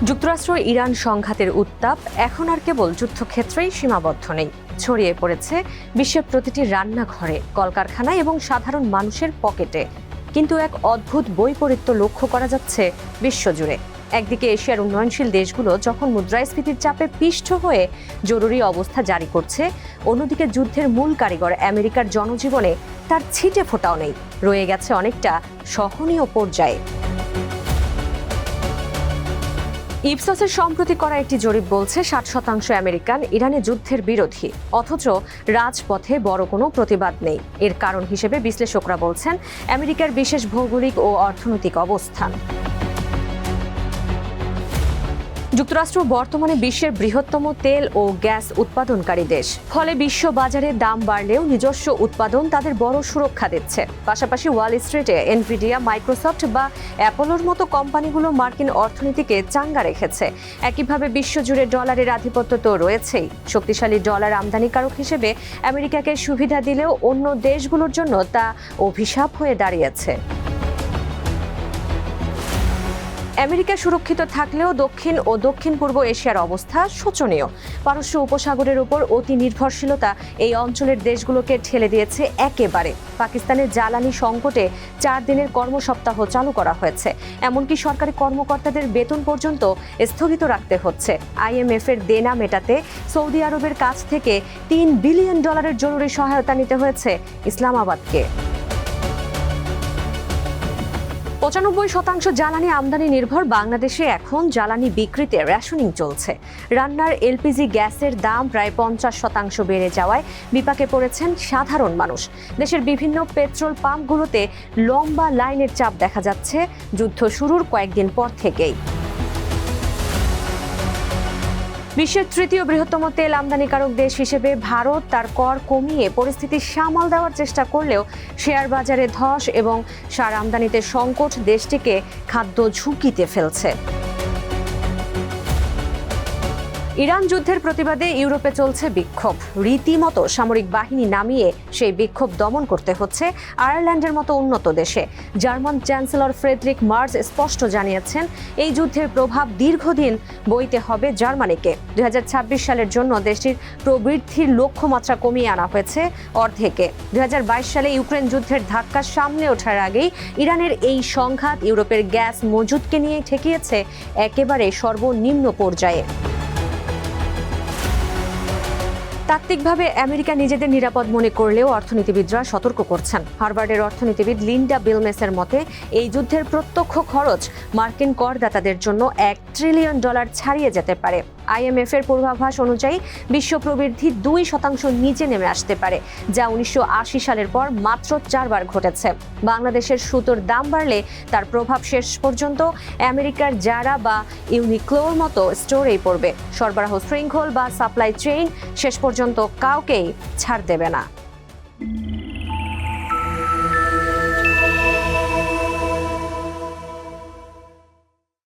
যুক্তরাষ্ট্র ইরান সংঘাতের উত্তাপ এখন আর কেবল যুদ্ধক্ষেত্রেই সীমাবদ্ধ নেই, ছড়িয়ে পড়েছে বিশ্বের প্রতিটি রান্নাঘরে, কলকারখানায় এবং সাধারণ মানুষের পকেটে। কিন্তু এক অদ্ভুত বৈপরীত্য লক্ষ্য করা যাচ্ছে বিশ্বজুড়ে। একদিকে এশিয়ার উন্নয়নশীল দেশগুলো যখন মুদ্রাস্ফীতির চাপে পিষ্ট হয়ে জরুরি অবস্থা জারি করছে, অন্যদিকে যুদ্ধের মূল কারিগর আমেরিকার জনজীবনে তার ছিটে ফোঁটাও নেই, রয়ে গেছে অনেকটা সহনীয় পর্যায়ে। ইপসসের সম্প্রতি করা একটি জরিপ বলছে 60% আমেরিকান ইরানে যুদ্ধের বিরোধী, অথচ রাজপথে বড় কোনো প্রতিবাদ নেই। এর কারণ হিসেবে বিশ্লেষকরা বলছেন আমেরিকার বিশেষ ভৌগোলিক ও অর্থনৈতিক অবস্থান। যুক্তরাষ্ট্র বর্তমানে বিশ্বের বৃহত্তম তেল ও গ্যাস উৎপাদনকারী দেশ। ফলে বিশ্ব বাজারে দাম বাড়লেও নিজস্ব উৎপাদন তাদের বড় সুরক্ষা দিচ্ছে। পাশাপাশি ওয়াল স্ট্রিটে এনভিডিয়া, মাইক্রোসফট বা অ্যাপোলোর মতো কোম্পানিগুলো মার্কিন অর্থনীতিকে চাঙ্গা রেখেছে। একইভাবে বিশ্বজুড়ে ডলারের আধিপত্য তো রয়েছেই। শক্তিশালী ডলার আমদানিকারক হিসেবে আমেরিকাকে সুবিধা দিলেও অন্য দেশগুলোর জন্য তা অভিশাপ হয়ে দাঁড়িয়েছে। আমেরিকা সুরক্ষিত থাকলেও দক্ষিণ ও দক্ষিণ পূর্ব এশিয়ার অবস্থা শোচনীয়। পারস্য উপসাগরের উপর অতি নির্ভরশীলতা এই অঞ্চলের দেশগুলোকে ঠেলে দিয়েছে একেবারে। পাকিস্তানের জ্বালানি সংকটে 4 দিনের কর্মসপ্তাহ চালু করা হয়েছে। এমনকি সরকারি কর্মকর্তাদের বেতন পর্যন্ত স্থগিত রাখতে হচ্ছে। IMF-এর দেনা মেটাতে সৌদি আরবের কাছ থেকে $3 বিলিয়ন জরুরি সহায়তা নিতে হয়েছে ইসলামাবাদকে। 95% জ্বালানি আমদানি নির্ভর বাংলাদেশে এখন জ্বালানি বিক্রিতে রেশনিং চলছে। রান্নার LPG গ্যাসের দাম প্রায় 50% বেড়ে যাওয়ায় বিপাকে পড়েছেন সাধারণ মানুষ। দেশের বিভিন্ন পেট্রোল পাম্পগুলোতে লম্বা লাইনের চাপ দেখা যাচ্ছে যুদ্ধ শুরুর কয়েকদিন পর থেকেই। বিশ্বের তৃতীয় বৃহত্তম তেল আমদানিকারক দেশ হিসেবে ভারত তার কর কমিয়ে পরিস্থিতি সামাল দেওয়ার চেষ্টা করলেও শেয়ার বাজারে ধস এবং সার আমদানিতে সংকট দেশটিকে খাদ্য ঝুঁকিতে ফেলছে। ইরান যুদ্ধের প্রতিবাদে ইউরোপে চলছে বিক্ষোভ। রীতিমতো সামরিক বাহিনী নামিয়ে সেই বিক্ষোভ দমন করতে হচ্ছে আয়ারল্যান্ডের মতো উন্নত দেশে। জার্মান চ্যান্সেলর ফ্রেডরিক মার্জ স্পষ্ট জানিয়েছেন, এই যুদ্ধের প্রভাব দীর্ঘদিন বইতে হবে জার্মানিকে। 2026 সালের জন্য দেশটির প্রবৃদ্ধির লক্ষ্যমাত্রা কমিয়ে আনা হয়েছে অর্ধেকে। 2022 সালে ইউক্রেন যুদ্ধের ধাক্কা সামনে ওঠার আগেই ইরানের এই সংঘাত ইউরোপের গ্যাস মজুদকে নিয়ে ঠেকিয়েছে একেবারে সর্বনিম্ন পর্যায়ে। তাত্ত্বিকভাবে আমেরিকা নিজেদের নিরাপদ মনে করলেও অর্থনীতিবিদরা সতর্ক করছেন। হার্ভার্ডের অর্থনীতিবিদ লিন্ডা বিলমেসের মতে, এই যুদ্ধের প্রত্যক্ষ খরচ মার্কিন করদাতাদের জন্য $1 ট্রিলিয়ন ছাড়িয়ে যেতে পারে। IMF-এর পূর্বাভাস অনুযায়ী বিশ্ব প্রবৃদ্ধি 2% নিচে নেমে আসতে পারে, যা 1980 সালের পর মাত্র 4 বার ঘটেছে। বাংলাদেশের সুতোর দাম বাড়লে তার প্রভাব শেষ পর্যন্ত আমেরিকার জারা বা ইউনিক্লোর মতো স্টোরেই পড়বে। সরবরাহ শৃঙ্খল বা সাপ্লাই চেইন শেষ পর্যন্ত কাউকেই ছাড় দেবে না।